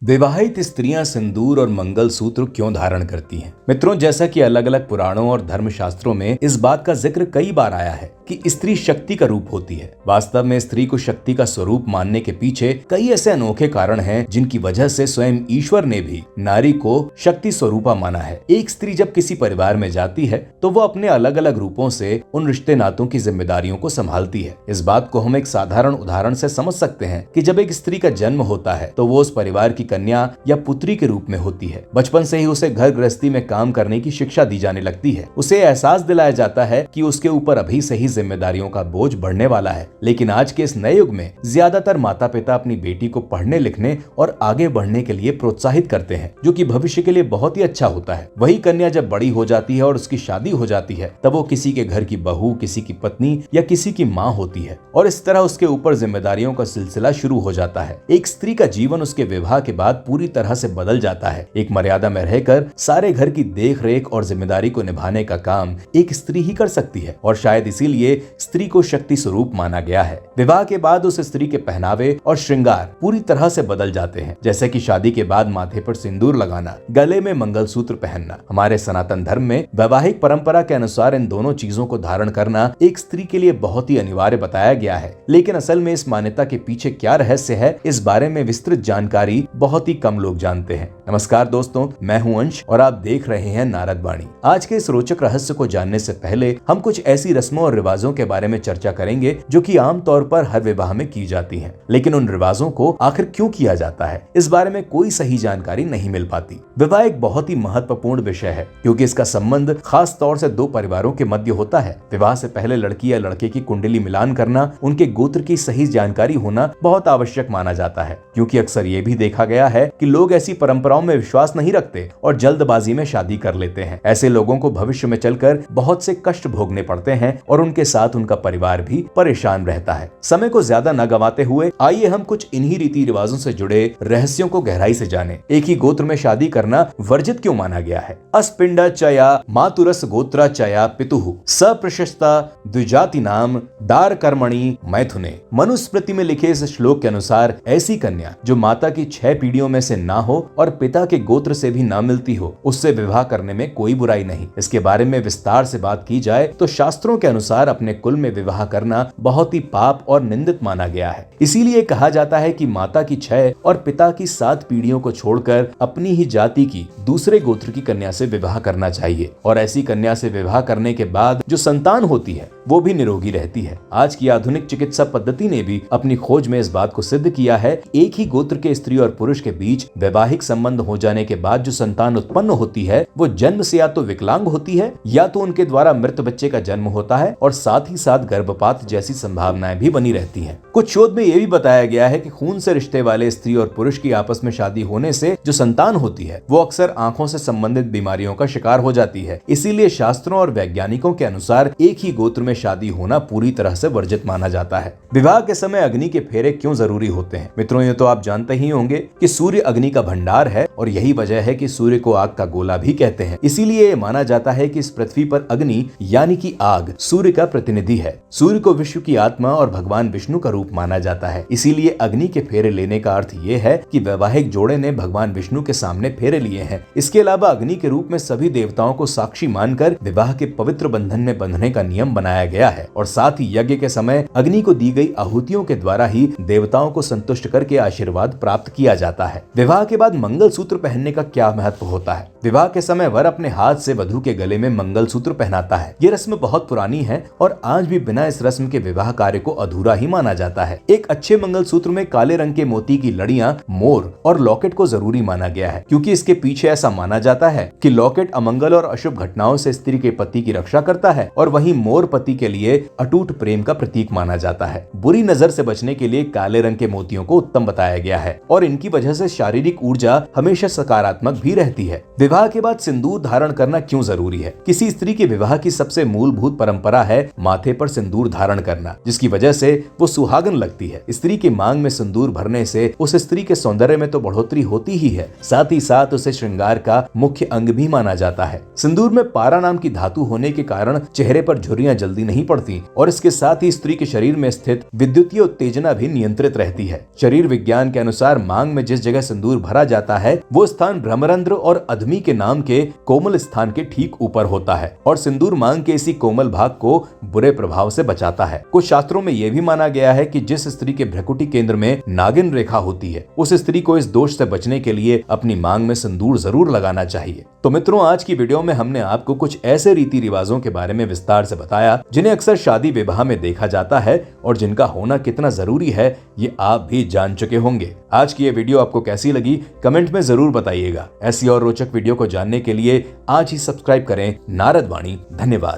विवाहित स्त्रियां सिंदूर और मंगलसूत्र क्यों धारण करती हैं? मित्रों, जैसा कि अलग अलग पुराणों और धर्मशास्त्रों में इस बात का जिक्र कई बार आया है कि स्त्री शक्ति का रूप होती है। वास्तव में स्त्री को शक्ति का स्वरूप मानने के पीछे कई ऐसे अनोखे कारण हैं जिनकी वजह से स्वयं ईश्वर ने भी नारी को शक्ति स्वरूपा माना है। एक स्त्री जब किसी परिवार में जाती है तो वो अपने अलग अलग रूपों से उन रिश्ते नातों की जिम्मेदारियों को संभालती है। इस बात को हम एक साधारण उदाहरण से समझ सकते हैं कि जब एक स्त्री का जन्म होता है तो वो उस परिवार की कन्या या पुत्री के रूप में होती है। बचपन से ही उसे घर गृहस्थी में काम करने की शिक्षा दी जाने लगती है। उसे एहसास दिलाया जाता है कि उसके ऊपर अभी से ही जिम्मेदारियों का बोझ बढ़ने वाला है। लेकिन आज के इस नए युग में ज्यादातर माता पिता अपनी बेटी को पढ़ने लिखने और आगे बढ़ने के लिए प्रोत्साहित करते हैं, जो कि भविष्य के लिए बहुत ही अच्छा होता है। वही कन्या जब बड़ी हो जाती है और उसकी शादी हो जाती है तब वो किसी के घर की बहू, किसी की पत्नी या किसी की माँ होती है और इस तरह उसके ऊपर जिम्मेदारियों का सिलसिला शुरू हो जाता है। एक स्त्री का जीवन उसके विवाह के बाद पूरी तरह से बदल जाता है। एक मर्यादा में रहकर सारे घर की देख रेख और जिम्मेदारी को निभाने का काम एक स्त्री ही कर सकती है और शायद इसीलिए स्त्री को शक्ति स्वरूप माना गया है। विवाह के बाद उस स्त्री के पहनावे और श्रृंगार पूरी तरह से बदल जाते हैं, जैसे कि शादी के बाद माथे पर सिंदूर लगाना, गले में मंगलसूत्र पहनना। हमारे सनातन धर्म में वैवाहिक परंपरा के अनुसार इन दोनों चीजों को धारण करना एक स्त्री के लिए बहुत ही अनिवार्य बताया गया है। लेकिन असल में इस मान्यता के पीछे क्या रहस्य है, इस बारे में विस्तृत जानकारी बहुत ही कम लोग जानते हैं। नमस्कार दोस्तों, मैं हूं अंश और आप देख रहे हैं नारद वाणी। आज के इस रोचक रहस्य को जानने से पहले हम कुछ ऐसी रस्मों और रिवाजों के बारे में चर्चा करेंगे जो कि आमतौर पर हर विवाह में की जाती हैं। लेकिन उन रिवाजों को आखिर क्यों किया जाता है, इस बारे में कोई सही जानकारी नहीं मिल पाती। विवाह एक बहुत ही महत्वपूर्ण विषय है क्योंकि इसका संबंध खास तौर से दो परिवारों के मध्य होता है। विवाह से पहले लड़की या लड़के की कुंडली मिलान करना, उनके गोत्र की सही जानकारी होना बहुत आवश्यक माना जाता है, क्योंकि अक्सर ये भी देखा गया है कि लोग ऐसी परंपराओं में विश्वास नहीं रखते और जल्दबाजी में शादी कर लेते हैं। ऐसे लोगों को भविष्य में चलकर बहुत से कष्ट भोगने पड़ते हैं और उनके साथ उनका परिवार भी परेशान रहता है। समय को ज्यादा न गवाते हुए आइए हम कुछ इन्हीं रीति रिवाजों से जुड़े रहस्यों को गहराई से जानें। एक ही गोत्र में शादी करना वर्जित क्यों माना गया है? अस्पिंड चया मातुरस गोत्रा चया पितुः सप्रशस्ता द्विजाति नाम दार कर्मणि मैथुने। मनुस्मृति में लिखे इस श्लोक के अनुसार ऐसी कन्या जो माता की 6 पीढ़ियों में से ना हो और पिता के गोत्र से भी ना मिलती हो, उससे विवाह करने में कोई बुराई नहीं। इसके बारे में विस्तार से बात की जाए तो शास्त्रों के अनुसार अपने कुल में विवाह करना बहुत ही पाप और निंदित माना गया है। इसीलिए कहा जाता है कि माता की 6 और पिता की 7 पीढ़ियों को छोड़कर अपनी ही जाति की दूसरे गोत्र की कन्या से विवाह करना चाहिए और ऐसी कन्या से विवाह करने के बाद जो संतान होती है वो भी निरोगी रहती है। आज की आधुनिक चिकित्सा पद्धति ने भी अपनी खोज में इस बात को सिद्ध किया है। एक ही गोत्र के स्त्री और पुरुष के बीच वैवाहिक संबंध हो जाने के बाद जो संतान उत्पन्न होती है वो जन्म से या तो विकलांग होती है या तो उनके द्वारा मृत बच्चे का जन्म होता है और साथ ही साथ गर्भपात जैसी संभावनाएं भी बनी रहती हैं। कुछ शोध में यह भी बताया गया है कि खून से रिश्ते वाले स्त्री और पुरुष की आपस में शादी होने से जो संतान होती है वो अक्सर आंखों से संबंधित बीमारियों का शिकार हो जाती है। इसीलिए शास्त्रों और वैज्ञानिकों के अनुसार एक ही गोत्र में शादी होना पूरी तरह से वर्जित माना जाता है। विवाह के समय अग्नि के फेरे क्यों जरूरी होते हैं? मित्रों, ये तो आप जानते ही होंगे कि सूर्य अग्नि का भंडार है और यही वजह है कि सूर्य को आग का गोला भी कहते हैं। इसीलिए माना जाता है कि इस पृथ्वी पर अग्नि यानी कि आग सूर्य का प्रतिनिधि है। सूर्य को विश्व की आत्मा और भगवान विष्णु का रूप माना जाता है। इसीलिए अग्नि के फेरे लेने का अर्थ ये है कि वैवाहिक जोड़े ने भगवान विष्णु के सामने फेरे लिए हैं। इसके अलावा अग्नि के रूप में सभी देवताओं को साक्षी मानकर विवाह के पवित्र बंधन में बंधने का नियम बनाया गया है और साथ ही यज्ञ के समय अग्नि को दी गई आहुतियों के द्वारा ही देवताओं को संतुष्ट करके आशीर्वाद प्राप्त किया जाता है। विवाह के बाद मंगलसूत्र पहनने का क्या महत्व होता है? विवाह के समय वर अपने हाथ से वधू के गले में मंगलसूत्र पहनाता है। ये रस्म बहुत पुरानी है और आज भी बिना इस रस्म के विवाह कार्य को अधूरा ही माना जाता है। एक अच्छे मंगलसूत्र में काले रंग के मोती की लड़ियां, मोर और लॉकेट को जरूरी माना गया है, क्योंकि इसके पीछे ऐसा माना जाता है कि लॉकेट अमंगल और अशुभ घटनाओं से स्त्री के पति की रक्षा करता है और वहीं मोर पति के लिए अटूट प्रेम का प्रतीक माना जाता है। बुरी नजर से बचने के लिए काले रंग के मोतियों को उत्तम बताया गया है और इनकी वजह से शारीरिक ऊर्जा हमेशा सकारात्मक भी रहती है। विवाह विवाह के बाद सिंदूर धारण करना क्यों जरूरी है? किसी स्त्री के विवाह की सबसे मूलभूत परंपरा है माथे पर सिंदूर धारण करना, जिसकी वजह से वो सुहागन लगती है। स्त्री की मांग में सिंदूर भरने से उस स्त्री के सौंदर्य में तो बढ़ोतरी होती ही है, साथ ही साथ उसे श्रृंगार का मुख्य अंग भी माना जाता है। सिंदूर में पारा नाम की धातु होने के कारण चेहरे पर झुर्रियां जल्दी नहीं पड़ती और इसके साथ ही स्त्री के शरीर में स्थित विद्युतीय उत्तेजना भी नियंत्रित रहती है। शरीर विज्ञान के अनुसार मांग में जिस जगह सिंदूर भरा जाता है वो स्थान भ्रमरंध्र और अधमी के नाम के कोमल स्थान के ठीक ऊपर होता है और सिंदूर मांग के इसी कोमल भाग को बुरे प्रभाव से बचाता है। कुछ शास्त्रों में यह भी माना गया है कि जिस स्त्री के भ्रुकुटी केंद्र में नागिन रेखा होती है उस स्त्री को इस दोष से बचने के लिए अपनी मांग में सिंदूर जरूर लगाना चाहिए। तो मित्रों, आज की वीडियो में हमने आपको कुछ ऐसे रीति रिवाजों के बारे में विस्तार से बताया जिन्हें अक्सर शादी विवाह में देखा जाता है और जिनका होना कितना जरूरी है ये आप भी जान चुके होंगे। आज की ये वीडियो आपको कैसी लगी कमेंट में जरूर बताइएगा। ऐसी और रोचक वीडियो को जानने के लिए आज ही सब्सक्राइब करें नारद वाणी। धन्यवाद।